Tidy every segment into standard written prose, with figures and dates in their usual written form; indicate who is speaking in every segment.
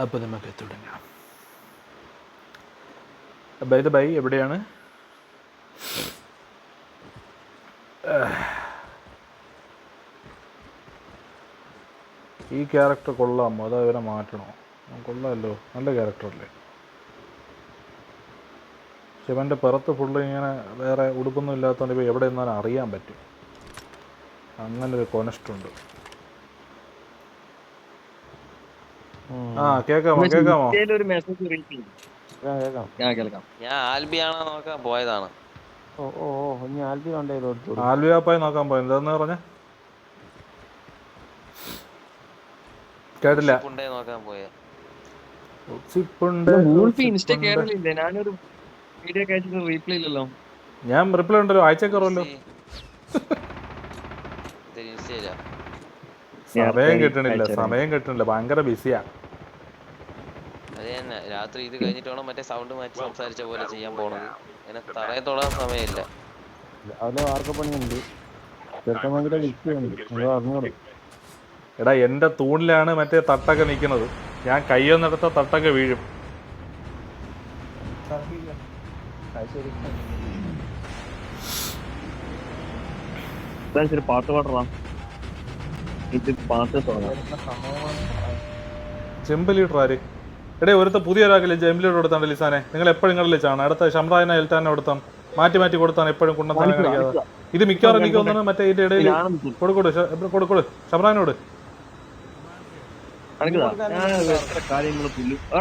Speaker 1: അപ്പോൾ നമുക്ക് തുടങ്ങാം. ബൈ ദ ബൈ എവിടെയാണ്? ഈ ക്യാരക്ടർ കൊള്ളാമോ അതോ ഇവരെ മാറ്റണോ? കൊള്ളാമല്ലോ, നല്ല ക്യാരക്ടറല്ലേ. ശിവൻ്റെ പുറത്ത് ഫുള്ള് ഇങ്ങനെ വേറെ ഉടുപ്പൊന്നും ഇല്ലാത്തതുകൊണ്ട് ഇപ്പോൾ എവിടെ നിന്നാലും അറിയാൻ പറ്റും. അങ്ങനൊരു കോനസ്റ്റുണ്ട്. ആ കേൾക്കാമോ? കേൾക്കാമോ?
Speaker 2: ഒരു മെസ്സേജ് കേൾക്കാം.
Speaker 3: ഞാൻ ആൽബിയാണോ നോക്കാൻ പോയതാണ്.
Speaker 1: ആൽവിയാപ്പായി നോക്കാൻ പോയി. എന്താന്ന് പറഞ്ഞ കേട്ടില്ല.
Speaker 3: ഉണ്ടേ നോക്കാൻ പോയ.
Speaker 2: ഇൻസ്റ്റ കേറലില്ലേ? ഞാനൊരു വീഡിയോ കഴിച്ചിട്ട് റീപ്ലൈ ഇല്ലല്ലോ.
Speaker 1: ഞാൻ റിപ്ലൈ ഉണ്ടല്ലോ, അയച്ചേക്കറല്ലോ. സമയം കിട്ടണില്ല, ഭയങ്കര ബിസിയാ.
Speaker 3: അത് തന്നെ, രാത്രി ഇത് കഴിഞ്ഞിട്ട് വേണം മറ്റേ സൗണ്ട് മാറ്റി സംസാരിച്ച പോലെ ചെയ്യാൻ പോണത്. അങ്ങനെ തറയെ തൊടാൻ സമയമില്ല.
Speaker 1: എടാ എൻ്റെ തൂണിലാണ് മറ്റേ തട്ടൊക്കെ നിൽക്കുന്നത്. ഞാൻ കയ്യൊന്നെടുത്ത തട്ടൊക്കെ വീഴും.
Speaker 2: പാട്ട് പാടണം.
Speaker 1: ജമ്പ് ലീഡർ ആര്? എടേ ഒരുത്ത പുതിയൊരാക്കില്ലേ ജമ്പ് ലീഡർ കൊടുത്താണ് ലിസാനെ. നിങ്ങൾ എപ്പോഴും നിങ്ങളുടെ ലിച്ചാണ്. അടുത്ത ഷംറാനെ എൽത്താനെ കൊടുത്താൻ മാറ്റി മാറ്റി കൊടുത്താണ് എപ്പോഴും കുണ്ടത്താനെ കളിക്കാതെ. ഇത് മിക്കവാറും എനിക്ക് തോന്നുന്നു മറ്റേ ഇതിൻ്റെ ഇടയിൽ കൊടുക്കൊടു ഷംറാനോട്.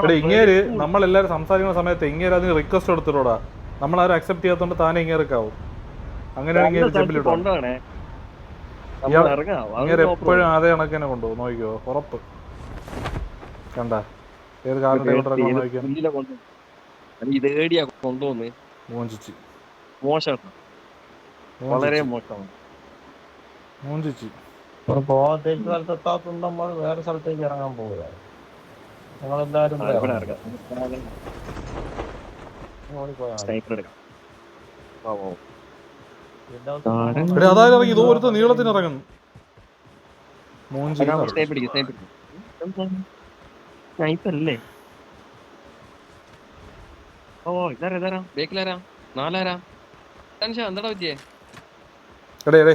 Speaker 1: എടേ ഇങ്ങേര് നമ്മളെല്ലാവരും സംസാരിക്കുന്ന സമയത്ത് ഇങ്ങേര് അതിന് റിക്വസ്റ്റ് കൊടുത്തിട്ടോടാ. നമ്മളാരും അക്സെപ്റ്റ് ചെയ്യാത്തതുകൊണ്ട് താനെ ഇങ്ങേർക്കാവും. അങ്ങനെയാണെങ്കിൽ ജമ്പ് ലീഡർ ഇങ്ങനെ എപ്പോഴും അതേ കണക്കിനെ കൊണ്ടുപോകും. നോക്കിക്കോ, ഉറപ്പ്. കണ്ട ഏത് കാറിന്റെ മോഞ്ചിച്ച്
Speaker 2: വളരെ മോശമാണ്.
Speaker 1: മോഞ്ചിച്ച്
Speaker 4: പോകത്തേക്ക് സ്ഥലത്തെത്താത്തുണ്ട്. നമ്മൾ വേറെ സ്ഥലത്തേക്ക് ഇറങ്ങാൻ പോവുക. ഞങ്ങളെല്ലാരും
Speaker 1: അതായത് ഇറങ്ങി ദൂരത്ത് നീളത്തിന് ഇറങ്ങുന്നു.
Speaker 2: സ്നൈപ്പറല്ലേ? ഇതാരാ ബേക്കിലാരാ? നാലാരാ? എന്താടാ പറ്റിയേ?
Speaker 1: എടേ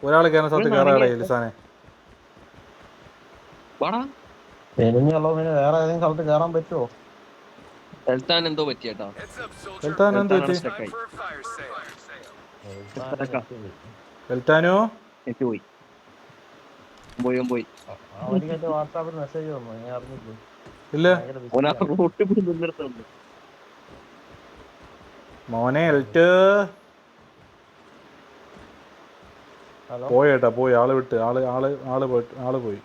Speaker 1: ഒരാൾ കയറുന്ന സ്ഥലത്ത് കയറാടേ ലിസാനെ.
Speaker 4: വേറെ ഏതെങ്കിലും സ്ഥലത്ത് കയറാൻ പറ്റുമോ?
Speaker 2: എൽത്താൻ എന്തോ പറ്റിയേട്ടാ. പോയി
Speaker 4: വാട്സാപ്പിൽ മെസ്സേജ് വന്നു, ഞാൻ അറിഞ്ഞില്ല.
Speaker 1: ഇല്ല മോനെ എൽറ്റ് പോയേട്ടാ, പോയി ആള് വിട്ട് ആള് പോയി.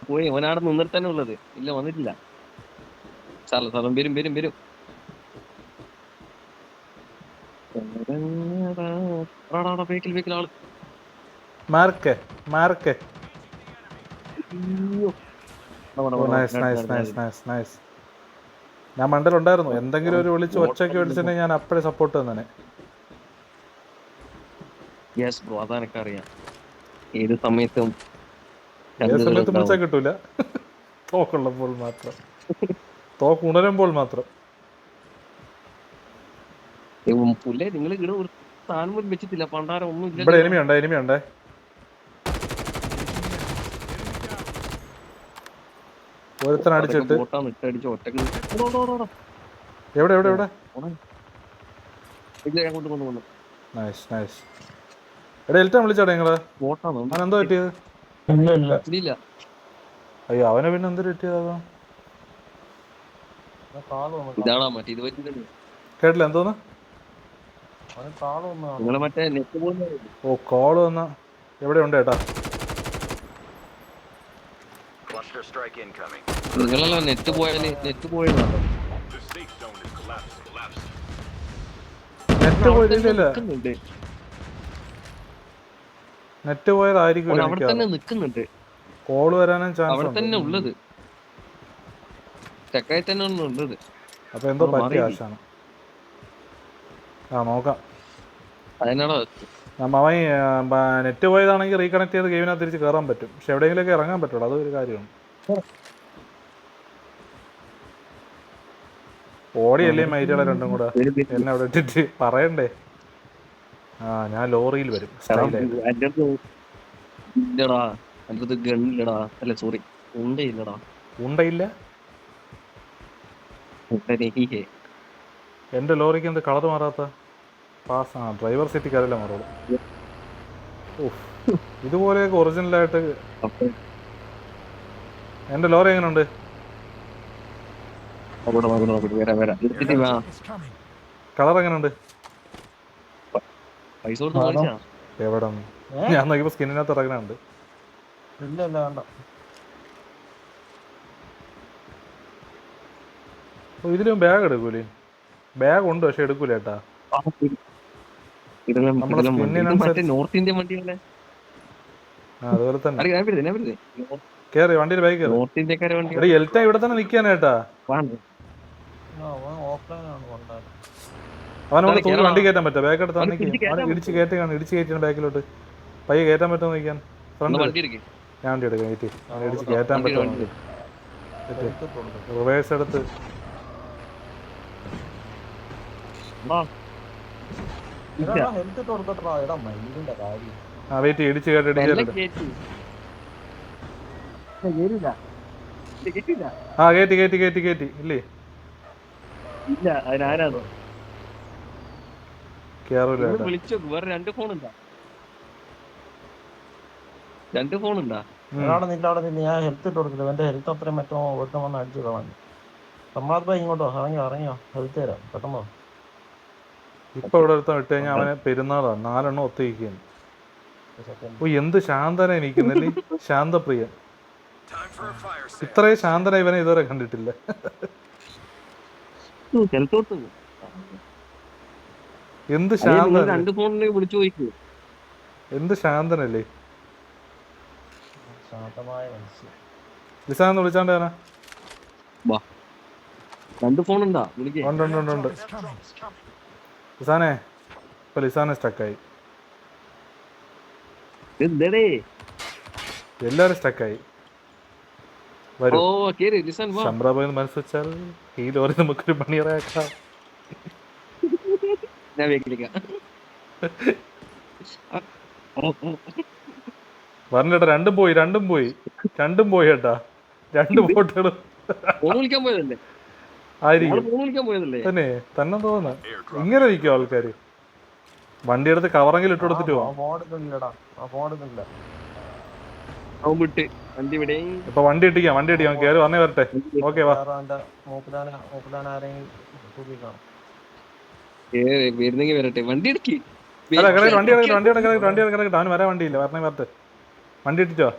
Speaker 2: പോയി ഓനാടെ നിന്നിട്ട് തന്നെ ഉള്ളത്. ഇല്ല വന്നിട്ടില്ല. സ്ഥലം വരും. ആള്
Speaker 1: മാർക്ക് ഞാൻ മണ്ടലുണ്ടായിരുന്നു. എന്തെങ്കിലും ഒരു വിളിച്ച് ഒച്ചയ്ക്ക് വിളിച്ചിട്ടുണ്ടെങ്കിൽ ഞാൻ അപ്പോഴേ സപ്പോർട്ട് തന്നെ.
Speaker 2: അതെനിക്കറിയാം. ഏത് സമയത്തും
Speaker 1: വിളിച്ചാൽ കിട്ടൂല. തോക്കുള്ളപ്പോൾ മാത്രം, തോക്ക് ഉണരുമ്പോൾ മാത്രം.
Speaker 2: നിങ്ങൾ ഇവിടെ ഒരു സാധനം പോലും വെച്ചിട്ടില്ല. പണ്ടാരം ഒന്നും ഇല്ല.
Speaker 1: ഇവിടെ എനിമിയുണ്ടേ. ഒരുത്തൻ അടിച്ചിട്ട് എവിടെ നൈസ്. എടാ എൽറ്റാൻ വിളിച്ചാടാ നിങ്ങള്? അവനെന്തോ പറ്റിയത്? അയ്യോ അവനെ പിന്നെ എന്തൊരു പറ്റിയതാ? കേട്ടില്ല എന്തോന്ന്? ഓ കോള് വന്ന എവിടെ ഉണ്ട് ഏട്ടാ?
Speaker 2: നിങ്ങളല്ല നെറ്റ് പോയാല്
Speaker 1: നെറ്റ് പോയതായിരിക്കും.
Speaker 2: അവിടെ തന്നെ നിക്കുന്നുണ്ട്.
Speaker 1: കോള് വരാനും ചാൻസ്
Speaker 2: അവിടെ തന്നെ ഉള്ളത്. ചെക്കായി തന്നെ ഉള്ളത്.
Speaker 1: അപ്പൊ എന്തോ പറ്റിയ ആശാണ്. നോക്കാം. അവൻ നെറ്റ് പോയതാണെങ്കിൽ റീകണക്ട് ചെയ്ത് ഗെയിമിനകത്ത് തിരിച്ച് കയറാൻ പറ്റും. പക്ഷെ എവിടെയെങ്കിലൊക്കെ ഇറങ്ങാൻ പറ്റുള്ളൂ. അതൊരു കാര്യമാണ്. ഓടിയല്ലേ മൈറ്റുകളെ രണ്ടും കൂടെ എന്നെ അവിടെ ഇട്ടിട്ട് പറയണ്ടേ. ആ ഞാൻ ലോറിയിൽ വരും സ്റ്റൈലായിട്ട്.
Speaker 2: എന്റെ അടുത്ത് ഇല്ലടാ, എന്റെ അടുത്ത് ഗണ്ണില്ലടാ, അല്ല സോറി ഉണ്ടയില്ലടാ.
Speaker 1: ഉണ്ടയില്ല. എന്റെ ലോറിക്ക് എന്ത് കളർ മാറാത്ത പാസ്? ആ ഡ്രൈവർ സീറ്റ് കയറില്ല മാറുള്ളൂ. ഇതുപോലെയൊക്കെ ഒറിജിനലായിട്ട്. എന്റെ ലോറി എങ്ങനെയുണ്ട്? കളർ എങ്ങനെയുണ്ട്?
Speaker 2: പൈസ കൊടുത്ത് വാങ്ങിച്ചാ?
Speaker 1: എവിടെ ഞാൻ നോക്കിയപ്പോ സ്കിന്നിനകത്ത് ഇറങ്ങുന്നുണ്ട്.
Speaker 4: ഇല്ല ഇല്ല വേണ്ട.
Speaker 1: ഇതിലും ബാഗ് എടുക്കൂലേ? ബാഗ് ഉണ്ട് പക്ഷെ എടുക്കൂല ഏട്ടാ.
Speaker 2: മറ്റേ നോർത്ത് ഇന്ത്യൻ വണ്ടിയല്ലേ?
Speaker 1: അതുപോലെ തന്നെ കേറി വണ്ടിയിൽ ബാഗ് കയറി.
Speaker 2: നോർത്ത് ഇന്ത്യക്കാരെ വണ്ടി.
Speaker 1: എൽറ്റ ഇവിടെ തന്നെ നിക്കാനേട്ടാ.
Speaker 4: ഓഫ്ലൈനാണ് കൊണ്ടുപോയത്.
Speaker 1: അവനോട് തോന്നി വണ്ടി കയറ്റാൻ പറ്റാ. ബാഗ് എടുത്ത് ഇടിച്ച് കയറ്റിയാണ്. ഇടിച്ച് കയറ്റിയാണ് ബാക്കിലോട്ട്. പയ്യെ കയറ്റാൻ പറ്റുമോ നോക്കിയാൻ. ഫ്രണ്ട്
Speaker 2: വണ്ടി എടുക്കും.
Speaker 1: ഞാൻ വണ്ടി എടുക്കാം. കയറ്റി അവനെ ഇടിച്ച് കയറ്റാൻ പറ്റുമോ? റിവേഴ്സ് എടുത്ത്
Speaker 4: ഹെൽത്ത് ഇട്ട് കൊടുക്കട്ടോ. എടാ മൈലിന്റെ കാര്യം.
Speaker 1: ആ വെയിറ്റ് ഇടിച്ച് കയറ്റി ആ കയറ്റി കയറ്റി കയറ്റി കയറ്റി ഇല്ലേ?
Speaker 2: ഇല്ല അതിനാരാണ്
Speaker 1: കേറൂല.
Speaker 2: വിളിച്ചു. വേറെ രണ്ട് ഫോണുണ്ടാ?
Speaker 4: അവിടെ നില്ല ഞാൻ ഹെൽത്ത് ഇട്ട് കൊടുക്കില്ല. എന്റെ ഹെൽത്ത് അത്രയും മറ്റോ ഒട്ടും വന്ന് അടിച്ചു കളഞ്ഞു. സമ്മാദ് ഭായി ഇങ്ങോട്ടോ ഇറങ്ങിയോ ഹെൽത്ത് തരാം പെട്ടെന്നോ.
Speaker 1: ഇപ്പൊ ഇവിടെ ഒരുത്തം ഇട്ട് കഴിഞ്ഞാൽ അവനെ പെരുന്നാളാണ്. 4 എണ്ണം ഒത്തിരിക്കുന്നു. ഓ എന്ത് ശാന്തന എനിക്കുന്നല്ലേ. ശാന്തപ്രിയൻ. ഇത്രയും ശാന്തന ഇവനെ ഇതുവരെ കണ്ടിട്ടില്ല. എന്ത് ശാന്തന.
Speaker 2: രണ്ട് ഫോണിനെ വിളിച്ചു ചോദിക്കൂ.
Speaker 1: എന്ത് ശാന്തനല്ലേ.
Speaker 4: ശാന്തമായ മനുഷ്യൻ.
Speaker 1: ലിസാന്ന് വിളിച്ചാണ്ട് ഞാനാ.
Speaker 2: രണ്ട് ഫോണുണ്ടാ?
Speaker 1: ഉണ്ട്. ലിസാനെ ഇപ്പൊ ലിസാനെ സ്റ്റക്കായി. എല്ലാരും സ്റ്റക്കായി. ശംബ്രാബായി മനസ്സ് വെച്ചാൽ ഈ ലോറി നമുക്കൊരു പണിയറാക്കാം. പറഞ്ഞേട്ടാ രണ്ടും പോയി ഏട്ടാ. 2 ബോട്ടുകളും തന്നെ തോന്നുന്നു. ഇങ്ങനെ ഇരിക്കും ആൾക്കാര്. വണ്ടി എടുത്ത് കവറെങ്കിലും ഇട്ട് കൊടുത്തിട്ട് പോവാം. ഇപ്പൊ വണ്ടി ഇട്ടിക്കാം കേറി വന്നേ വരട്ടെ. ഓക്കെ വാ.
Speaker 2: വണ്ടി
Speaker 1: അവന് വരാൻ വണ്ടിയില്ല. വരണേ വരട്ടെ. വണ്ടി ഇട്ടിട്ടോ.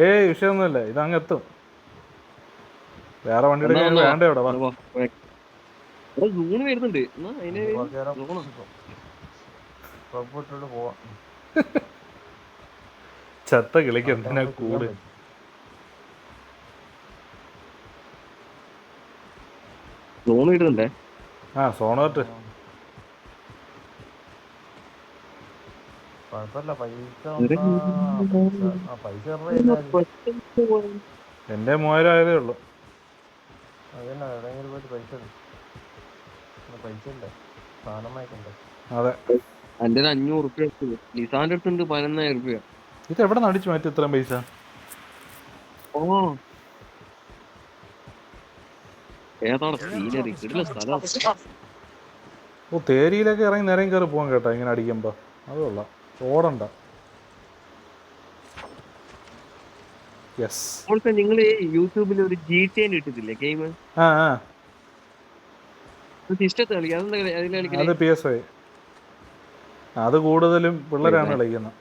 Speaker 1: ഏയ് വിഷയമൊന്നുമില്ല. ഇത് അങ്ങ് എത്തും. വേറെ വണ്ടി വേണ്ട ഇവിടെ വാ.
Speaker 2: വരുന്നുണ്ട്.
Speaker 1: ചത്ത കിളിക്ക് എന്തിനാ കൂട്. ആ സോണോട്ട്
Speaker 4: കുഴപ്പമില്ല. പൈസ
Speaker 1: എന്റെ 3000 ആയതേ ഉള്ളു.
Speaker 4: അതന്നെ എവിടെയെങ്കിലും പോയിട്ട് പൈസ ഇല്ല. സാധനം വാങ്ങിക്കണ്ടേ?
Speaker 1: അതെ.
Speaker 2: എന്റെ 500 റുപ്യ നിസാന്റെ അടുത്തുണ്ട്. 11,000 റുപ്യ.
Speaker 1: ഇത് എവിടെ നിന്ന് അടിച്ചു മാറ്റി ഇത്രയും പൈസ?
Speaker 2: ഏതാണ് സീനറി? കിടില സ്ഥലം.
Speaker 1: ഓ തേരിയിലൊക്കെ ഇറങ്ങി നേരം കയറി പോകാൻ കേട്ടോ ഇങ്ങനെ അടിക്കുമ്പോ. അത് കൊള്ളാം. ഓടണ്ട.
Speaker 2: നിങ്ങൾ യൂട്യൂബിൽ ഒരു GTA ഇട്ടിട്ടില്ലേ ഗെയിം?
Speaker 1: അത് PS5. അത് കൂടുതലും പിള്ളേരാണ് കളിക്കുന്നത്.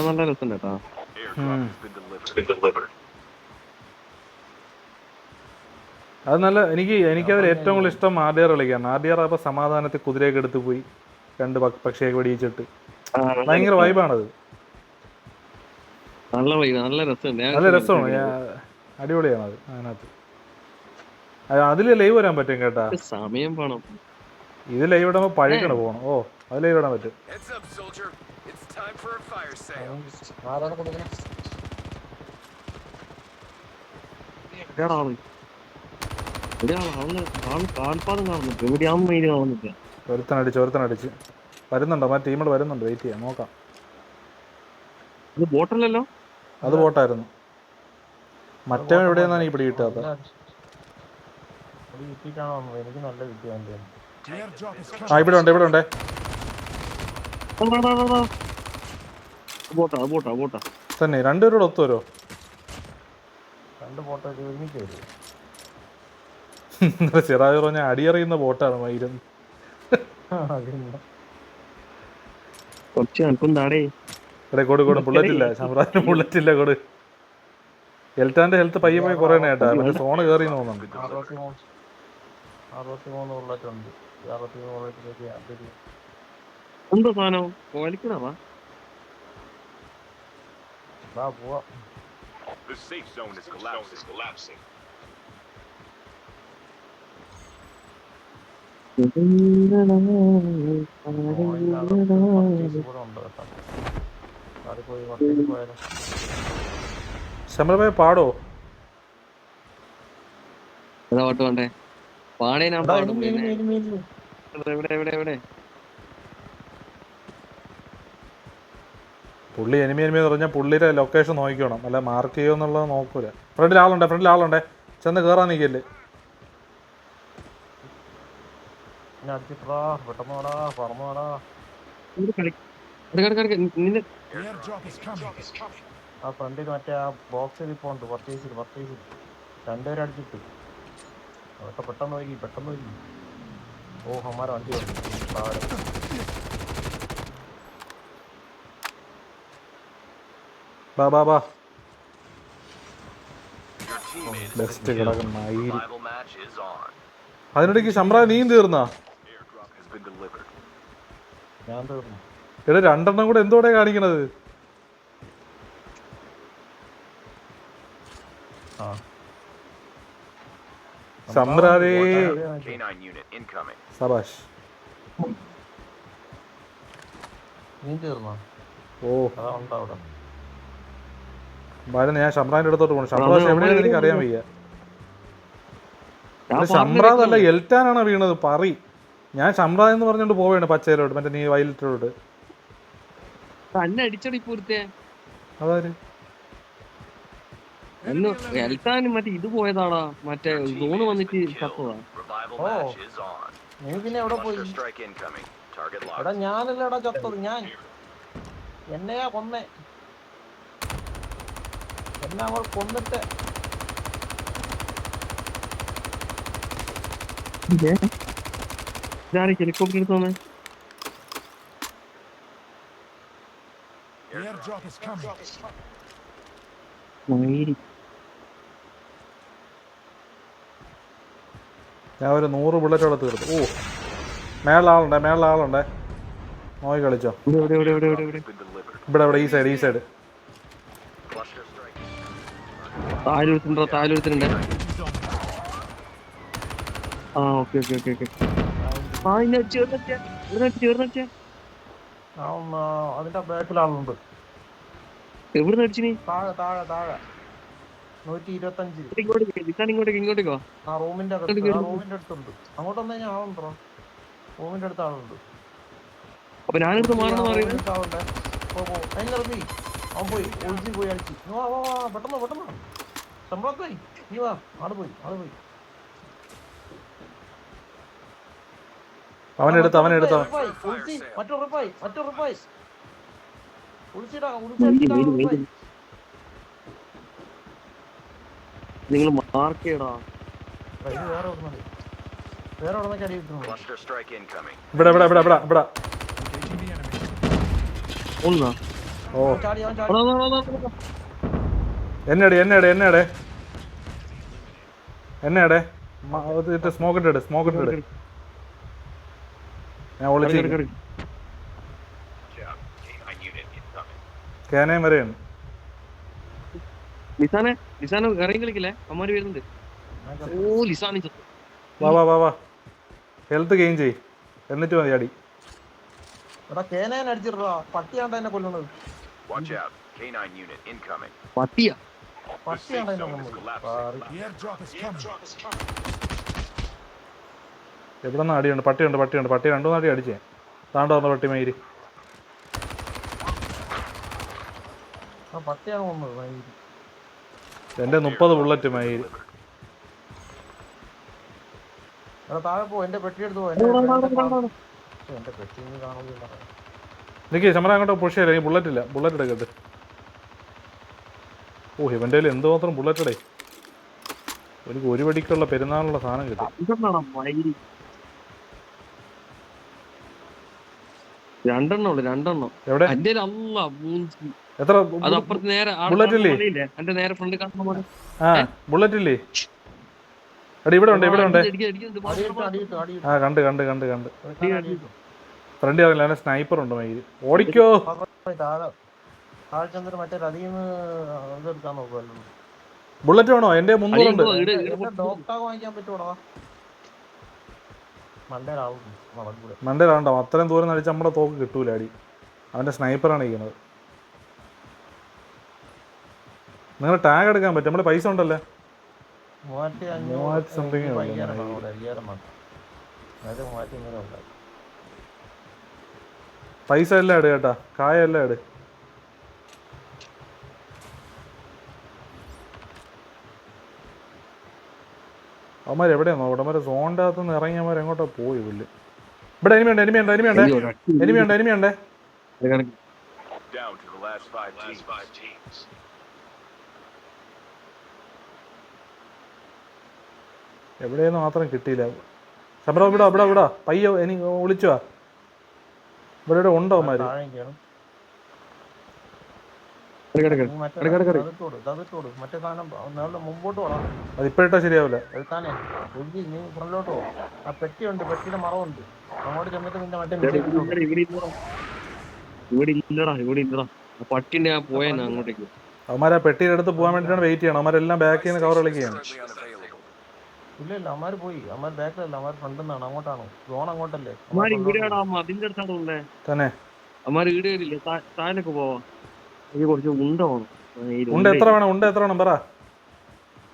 Speaker 2: നല്ല രസം കേട്ടോ.
Speaker 1: അത് നല്ല എനിക്കതിൽ ഏറ്റവും കൂടുതൽ ഇഷ്ടം RDR കളിക്കാണ്. RDR ആകുമ്പോൾ സമാധാനത്തിൽ കുതിരയൊക്കെ എടുത്ത് പോയി 2 പക്ഷിയൊക്കെ വെടിയിച്ചിട്ട് ഭയങ്കര വൈബാണത്.
Speaker 2: നല്ല
Speaker 1: രസമാണ്. അടിപൊളിയാണ് അത്. അതിനകത്ത് അതില് ലൈവ് വരാൻ പറ്റും കേട്ടാ.
Speaker 2: സമയം വേണം.
Speaker 1: ഇത് ലൈവ് ഇടുമ്പോ പഴകണ പോകണം. ഓ അത് ലൈവ് ഇടാൻ പറ്റും.
Speaker 2: എവിടെയാണ് ആള്? എവിടെയാണ് ആള്? കാൽപാദം കാണുന്നില്ല. എവിടെയാണെന്ന് മെയിൻ കാണുന്നില്ല.
Speaker 1: ഒരുത്തനടിച്ച് വരുന്നുണ്ടോ? മറ്റേ ടീമിൽ വരുന്നുണ്ട്, വെയിറ്റ് ചെയ്യാം, നോക്കാം.
Speaker 2: ഇത് ബോട്ടല്ലല്ലോ.
Speaker 1: അത് പോട്ടായിരുന്നു. മറ്റേ എവിടെയെന്നാണ് എനിക്ക് പിടി കിട്ടാത്ത.
Speaker 4: എനിക്ക് നല്ല വിദ്യ.
Speaker 1: ആ ഇവിടെ ഉണ്ട്
Speaker 2: ബോട്ടാ.
Speaker 1: തന്നെ രണ്ടുപേരോട് ഒത്തു വരുമോ?
Speaker 4: രണ്ട് ഫോട്ടോ ഒരുമിച്ച് വരും.
Speaker 1: സിറാജ് പറഞ്ഞ അടിയറിയുന്ന ബോട്ടാണ് മയിലും.
Speaker 2: കുറച്ച് അല്പം താടേ.
Speaker 1: ഇവിടെ കൊടു ബുള്ളറ്റ് ഇല്ല, ശമ്രാജിന് ബുള്ളറ്റ് ഇല്ല. കൊടു എൽറ്റാന്റെ ഹെൽത്ത് പയ്യെ കുറയണ കേട്ടാ. മറ്റേ സോണ് കയറി തോന്നുന്നുണ്ട്.
Speaker 4: 63 ബുള്ളറ്റുണ്ട്. 63 ബുള്ളറ്റിലേക്ക് അതൊരു
Speaker 2: എന്തോ സാധനം വലിക്കണവാ.
Speaker 4: പോവാ.
Speaker 5: The safe zone is collapsing.
Speaker 1: ശമരഭായി പാടോ?
Speaker 2: ഏതാ പാട്ട് വേണ്ടേ? പാടേ ഞാൻ പാടും.
Speaker 4: എവിടെ
Speaker 1: പുള്ളി എനിമി എന്ന് പറഞ്ഞാൽ പുള്ളിയുടെ ലൊക്കേഷൻ നോക്കിക്കണം, അല്ല മാർക്ക് ചെയ്യുമെന്നുള്ളത് നോക്കൂല. ഫ്രണ്ടിൽ ആളുണ്ടേ, ചെന്ന് കയറാൻ നിൽക്കല്ലേ.
Speaker 4: ആ ഫ്രണ്ടിൽ മറ്റേ ആ ബോക്സിൽ ഇപ്പൊ ഉണ്ട്. പർച്ചേസിൽ രണ്ടുപേരും അടിച്ചിട്ട് അതൊക്കെ പെട്ടെന്ന് വൈകി. ഓ ഹമാര വണ്ടി വന്നു.
Speaker 1: ബാ ബെസ്റ്റ് കിടക്കുന്ന മയിൽ. അതിനിടയ്ക്ക് ശമ്രാ നീയും തീർന്നാ?
Speaker 4: ഞാൻ തീർന്നു.
Speaker 1: ഇവിടെ രണ്ടെണ്ണം കൂടെ എന്തോടെ കാണിക്കണത്? ശമ്രാരേ സബാഷ്.
Speaker 4: നീ തീർന്നോ?
Speaker 1: ഓ
Speaker 4: അതാ ഉണ്ടോ അവിടെ?
Speaker 1: ഞാൻ ശമ്രാന്റെ അടുത്തോട്ട് പോകണം. ശമ്രാസ് എവിടെയാണെന്ന് എനിക്ക് അറിയാൻ വയ്യ. ശമ്രാദല്ല, എൽറ്റാനാണ് വീണത്. പറി ഞാൻ ശമ്രാദ് എന്ന് പറഞ്ഞോണ്ട് പോവുകയാണ് പച്ചയിലോട്ട്, മറ്റേ നീ വയലറ്റിലോട്ട്.
Speaker 2: തന്നെ അടിച്ചടി പൂർത്തിയെ
Speaker 1: അതാര്?
Speaker 2: മറ്റേ ഇത് പോയതാടാ, മറ്റേ സോണ് വന്നിട്ട് ചത്തതാ.
Speaker 4: ഓ നീ പിന്നെ എവിടെ പോയി? എടാ ഞാനല്ലടാ ചത്തത്. എന്നെയാ കൊന്നേ. എന്നെ അവൾ കൊന്നിട്ട്
Speaker 2: ഹെലികോപ്റ്റർ എടുത്തോന്നെ.
Speaker 1: ഞാൻ ഒരു 100 ബുള്ളറ്റോടെ തീർത്തു. ഓ മേളിലാളുണ്ടേ, നോക്കി കളിച്ചോ. ഇവിടെ ഈ സൈഡ്
Speaker 2: താഴെ. ആ ഓക്കെ.
Speaker 4: അതിന്റെ ബാക്കിലാളുണ്ട്.
Speaker 2: എവിടെ അടിച്ചു നീ?
Speaker 4: താഴെ 125.
Speaker 2: ഇങ്ങോട്ടേക്കോ?
Speaker 4: ആ റൂമിന്റെ അടുത്തുണ്ട്. അങ്ങോട്ട് വന്നു കഴിഞ്ഞാൽ ആളുണ്ടോ? റൂമിന്റെ അടുത്ത് ആളുണ്ട്.
Speaker 2: അപ്പൊ ഞാനെടുത്ത് മാറണം പറയുന്നത്.
Speaker 4: അവൻ പോയി ഒളിച്ച് പോയി അടിച്ചു. പെട്ടെന്ന് ശമ്പളത്തായി. നീ വാ. ആള് പോയി.
Speaker 1: അവനെടുത്തോ.
Speaker 4: മറ്റൊരുപ്പായി.
Speaker 2: നിങ്ങൾ മാർക്ക് ചെയ്യടാ.
Speaker 4: വേറെ അടി കിട്ടുന്നു.
Speaker 1: ഇവിടെ ഓ എന്നടെ സ്മോക്ക് ഇട്ട് ഞാൻ ഒളിച്ച് ക്യാനയും വരെയാണ്.
Speaker 2: ലിസാനെ ഇറങ്ങി കളിക്കില്ലേ? അമ്മമാര് വരുന്നുണ്ട്. ഓ ലിസാനി
Speaker 1: വാ ഹെൽത്ത് ഗെയിൻ ചെയ്, എന്നിട്ട് മതി അടി.
Speaker 4: പട്ടിയാണ്ട് എന്നെ കൊല്ലുന്നത്.
Speaker 2: പട്ടിയാ?
Speaker 5: The safe zone is collapsing.
Speaker 1: എവിടെ നിന്ന് അടിയുണ്ട്? പട്ടിയുണ്ട്, പട്ടി 2 അടി അടിച്ചേ. താണ്ട് വന്ന പട്ടി മയിര്.
Speaker 4: ആ പട്ടിയാണ് വന്നത് മയില്.
Speaker 1: എൻ്റെ 30 ബുള്ളറ്റ് മയിര്.
Speaker 4: എടാ താഴെ പോ, എന്റെ പെട്ടി എടുത്ത് പോ. എന്റെ പെട്ടി കാണുന്നില്ല.
Speaker 1: എനിക്ക് ശമനം അങ്ങോട്ട് പുഷ് ചെയ്യില്ല, ഈ ബുള്ളറ്റ് ഇല്ല. ബുള്ളറ്റ് എടുക്കട്ടെ. ഓ ഇവൻ്റെ കയ്യിൽ എന്തുമാത്രം ബുള്ളറ്റടേ. എനിക്ക് ഒരു പടിക്കുള്ള പെരുന്നാളിനുള്ള സാധനം കിട്ടും.
Speaker 2: രണ്ടെണ്ണം
Speaker 1: എവിടെ? എത്ര
Speaker 2: അതപ്പുറത്ത് നേരെ
Speaker 1: ബുള്ളറ്റ് ഇല്ലേ?
Speaker 2: എന്റെ നേരെ ഫ്രണ്ട് കാണുന്ന
Speaker 1: ആ ബുള്ളറ്റ് ഇല്ലേ? എടാ ഇവിടെ ഉണ്ട്. ആ കണ്ട് ഫ്രണ്ട് അറിയില്ല. അവനെ സ്നൈപ്പർ ഉണ്ട് മയില്. ഓടിക്കോ.
Speaker 4: താഴെ ചെന്നിട്ട് മറ്റേ അതിന്ന് ഇതെടുക്കാൻ നോക്കുമല്ലോ.
Speaker 1: ബുള്ളറ്റ് വേണോ? എൻ്റെ 300 ഉണ്ട്.
Speaker 4: ഡോക്ടാഗ് വാങ്ങിക്കാൻ പറ്റുമോടാ? മണ്ടേലാവും നടക്കൂടെ.
Speaker 1: മണ്ടേലാണ്ടോ? അത്രയും ദൂരം നടിച്ച് നമ്മുടെ തോക്ക് കിട്ടൂല അടി. അവൻ്റെ സ്നൈപ്പറാണ് ഇരിക്കുന്നത്. നിങ്ങൾ ടാഗ് എടുക്കാൻ പറ്റും. നമ്മുടെ പൈസ ഉണ്ടല്ലേ?
Speaker 4: 3500
Speaker 1: സംതിങ് പൈസ എല്ലാം ഇട് കേട്ടാ. കായ എല്ലാം ഇട്. അവന്മാർ എവിടെയാണോ? അവന്മാരെ സോണിൻ്റെ അകത്ത് നിന്ന് ഇറങ്ങി അവന്മാർ എങ്ങോട്ടോ പോയി പുല്ല്. ഇവിടെ എനിമിയുണ്ട്.
Speaker 5: Down to the last 5 teams.
Speaker 1: എവിടെയെന്ന് മാത്രം കിട്ടിയില്ല. ശബര ഇവിടെ പയ്യ എനിക്ക് വിളിച്ചുവാ. ഇവിടെ ഉണ്ടോ അവന്മാര്?
Speaker 4: മറ്റേ സാധനം മുമ്പോട്ട് പോടാ.
Speaker 1: അതിപ്പോഴിട്ടാ ശരിയാവില്ല.
Speaker 4: എടുത്താനേ നീ ഫ്രണ്ടിലോട്ട് പോ. ആ പെട്ടിയുണ്ട്, പെട്ടിയുടെ മറവുണ്ട്. അങ്ങോട്ട് ചെന്നിട്ട് നിന്റെ മറ്റേ
Speaker 2: ഇവിടെ ഇല്ലടാ പട്ടിന്റെ ഞാൻ പോയേനെ അങ്ങോട്ടേക്ക്.
Speaker 1: അവന്മാരെ പെട്ടിയുടെ അടുത്ത് പോകാൻ വേണ്ടിയിട്ടാണ് വെയിറ്റ് ചെയ്യണം. അവന്മാരെല്ലാം ബാക്കിൽ നിന്ന് കവർ കളിക്കുകയാണ്.
Speaker 4: ഇല്ല അവന്മാര് പോയി. അവന്മാർ ബാക്കിലല്ല, അവന്മാർ ഫ്രണ്ടിൽ നിന്നാണ്. അങ്ങോട്ടാണോ? സോൺ അങ്ങോട്ടല്ലേ
Speaker 2: അതിന്റെ അടുത്താണ്
Speaker 1: തന്നെ.
Speaker 2: അമ്മാര് വീട് കയറില്ല. താഴേക്ക് പോവാ. എനിക്ക് കുറച്ച് ഉണ്ട വേണം.
Speaker 1: ഉണ്ട് എത്ര വേണം പറ.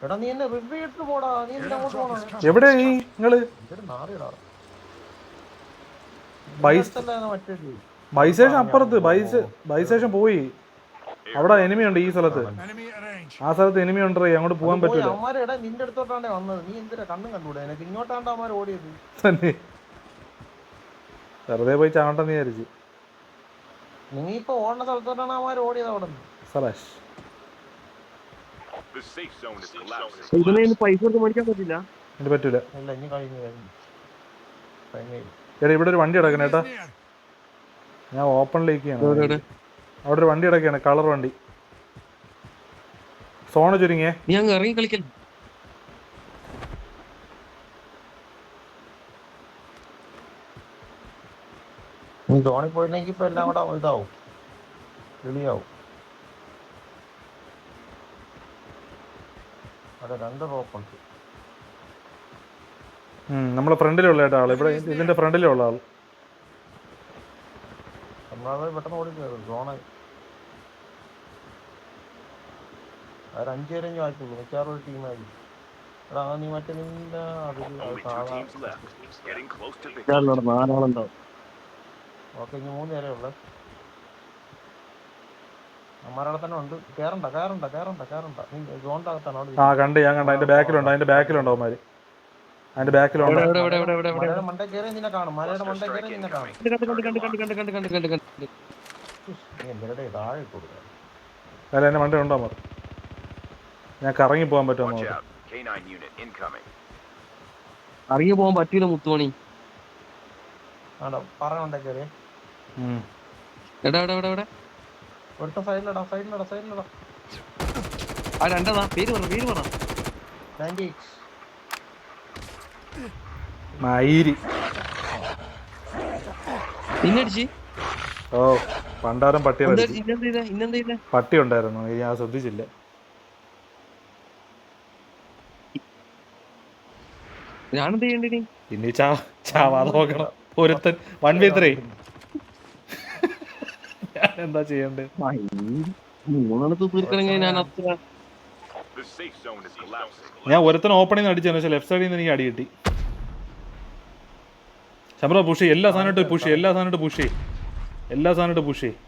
Speaker 4: എടാ നീ എന്നെ റിവ്യൂ ഇട്ട് പോടാ. നീ എന്തിനാ അങ്ങോട്ട് പോണോ?
Speaker 1: എവിടെ നിങ്ങള്?
Speaker 4: നാറിയടാ.
Speaker 1: ബൈസേഷൻ അപ്പുറത്ത്. ബൈസേഷൻ പോയി. അവിടെ എനിമി ഉണ്ട് ഈ സ്ഥലത്ത്. ആ സ്ഥലത്ത് എനിമി ഉണ്ട്. അങ്ങോട്ട് പോകാൻ പറ്റൂല.
Speaker 4: അവന്മാരെടാ നിന്റെ അടുത്തോട്ടാണ്ടേ വന്നത്. നീ എന്തിനാ കണ്ണും കണ്ടൂടെ? എനിക്ക് ഇങ്ങോട്ടാണ്ട് അവന്മാർ ഓടിയത്.
Speaker 1: തന്നെ വെറുതെ പോയി ചാവണ്ടെന്ന് വിചാരിച്ചു.
Speaker 4: നീ ഇപ്പൊ ഓടുന്ന സ്ഥലത്തോട്ടാണ് അവന്മാർ ഓടിയത്. അവിടെ
Speaker 1: സലാഷ്
Speaker 5: The safe zone is collapsing.
Speaker 2: ഇതിന് പൈസ കൊടുത്ത് മേടിക്കാൻ പറ്റില്ല.
Speaker 1: എനിക്ക് പറ്റൂല.
Speaker 4: ഇല്ല ഇനി കഴിഞ്ഞു.
Speaker 1: എടാ ഇവിടെ ഒരു വണ്ടി കിടക്കണേ കേട്ടാ. ഞാൻ ഓപ്പണിലേക്കാണ്. അവിടെ ഒരു വണ്ടി കിടക്കുകയാണ്, കളർ വണ്ടി. സോണ ചുരുങ്ങിയേ.
Speaker 2: നീ അങ്ങ് ഇറങ്ങി കളിക്കല്ലേ.
Speaker 4: നീ സോണിൽ പോയില്ലെങ്കിൽ ഇപ്പൊ എല്ലാം കൂടെ ഇതാവും, കിളിയാവും. അതെ 2 റോപ്പുണ്ട്.
Speaker 1: നമ്മളെ ഫ്രണ്ടിലുള്ള ആള്. ഇവിടെ ഇതിന്റെ ഫ്രണ്ടിലുള്ള ആള്.
Speaker 4: നമ്മളത് പെട്ടെന്ന് ഓടി കയറും. സോണ് അവർ 5 പേരെങ്കിലും ആയിട്ടുള്ളൂ. മിക്കവാറും ഒരു ടീമായിരിക്കും. എടാ നീ മറ്റേ നിന്റെ
Speaker 5: Only 2 teams left. Getting close to victory.
Speaker 2: 4 ആളുണ്ടാവും.
Speaker 4: Okay ഇനി 3 പേരേ ഉള്ളു. അമ്മാരവിടെ തന്നെ ഉണ്ട്. കേറണ്ട. നീ സോണിന്റെ അകത്താണ് അവിടെ.
Speaker 1: ആ കണ്ട് ഞാൻ കണ്ട. അതിന്റെ ബാക്കിലുണ്ട് അവന്മാര്. അതിന്റെ ബാക്കിലുണ്ട്.
Speaker 4: മലയുടെ മണ്ടേ കയറി നിന്നെ കാണും. മലയുടെ മണ്ടേ കയറി നിന്നെ കാണും. എന്തിനടെ താഴെ കൊടുക്കുക.
Speaker 1: അല്ല എന്റെ മണ്ടേ ഉണ്ടോ മാറി. ഞാൻ കറങ്ങി പോകാൻ പറ്റുമോ?
Speaker 5: Watch out. K9 unit incoming.
Speaker 2: ഇറങ്ങി പോകാൻ പറ്റൂല മുത്തുമണി.
Speaker 4: ആണോ പറഞ്ഞോണ്ടേ കയറി.
Speaker 2: എടാ
Speaker 4: ഒരുത്ത സൈഡിലടാ.
Speaker 2: ആ രണ്ടതാ. പേര് പറ.
Speaker 4: 98
Speaker 1: മയിരി.
Speaker 2: പിന്നടിച്ച്.
Speaker 1: ഓ പണ്ടാരം പട്ടി
Speaker 2: ഇന്നെന്താ
Speaker 1: പട്ടി ഉണ്ടായിരുന്നു. ഞാൻ ശ്രദ്ധിച്ചില്ല.
Speaker 2: ഞാനെന്ത് ചെയ്യണ്ടേ?
Speaker 1: ഇനി ചാവാതെ നോക്കണം. ഒരുത്തൻ 1v3. ഞാൻ എന്താ ചെയ്യണ്ടേ?
Speaker 2: 3 തീർക്കണമെങ്കിൽ ഞാൻ അത്ര
Speaker 5: The safe zone is collapsing.
Speaker 1: ഞാൻ ഒരുത്തനെ ഓപ്പണിൽ നിന്ന് അടിച്ചു പക്ഷേ ലെഫ്റ്റ് സൈഡിൽ നിന്ന് എനിക്ക് അടി കിട്ടി. ശബ്ര പുഷ് ചെയ്യും, എല്ലാ സാധനമായിട്ട് പുഷ് ചെയ്യും, എല്ലാ സാധനമായിട്ട് പുഷ് ചെയ്യും, എല്ലാ സാധനമായിട്ട് പുഷ് ചെയ്യും.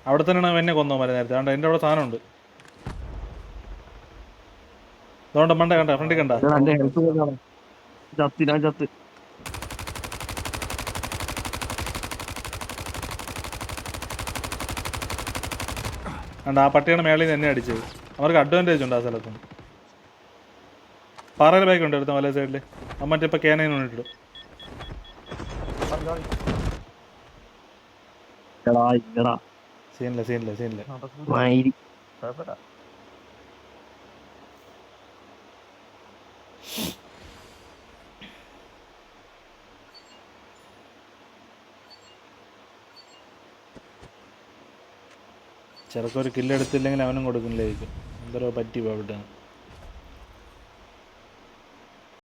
Speaker 1: അവിടെ തന്നെയാണ് എന്നെ കൊന്നോ മരം നേരത്തെ. അതുകൊണ്ട് എൻ്റെ അവിടെ സാധനമുണ്ട്. അതുകൊണ്ട് മണ്ട കണ്ട ഫ്രണ്ടിൽ കണ്ട
Speaker 2: എന്റെ ഹെൽപ്പ് ചത്ത് ഞാൻ ചത്ത്.
Speaker 1: കണ്ട ആ പട്ടിയുടെ മേളിൽ നിന്ന് എന്നെ അടിച്ചത്. അവർക്ക് അഡ്വാൻറ്റേജ് ഉണ്ട് ആ സ്ഥലത്ത്. പാറയുടെ ബാഗ് ഉണ്ട് എടുത്ത വല സൈഡിൽ. ആ മറ്റേ ഇപ്പം കേനയിൽ കൊണ്ടിട്ടും
Speaker 2: എടാ ഇല്ലടാ
Speaker 1: സീനില്ല സീനില്ല സീനില്ല.
Speaker 2: മയിരി.
Speaker 4: കുഴപ്പമില്ല.
Speaker 1: ചെറുക്കൊരു കില്ലെടുത്തില്ലെങ്കിൽ അവനും കൊടുക്കുന്നില്ലായിരിക്കും. എന്തോ പറ്റി പോയിട്ടാണ്.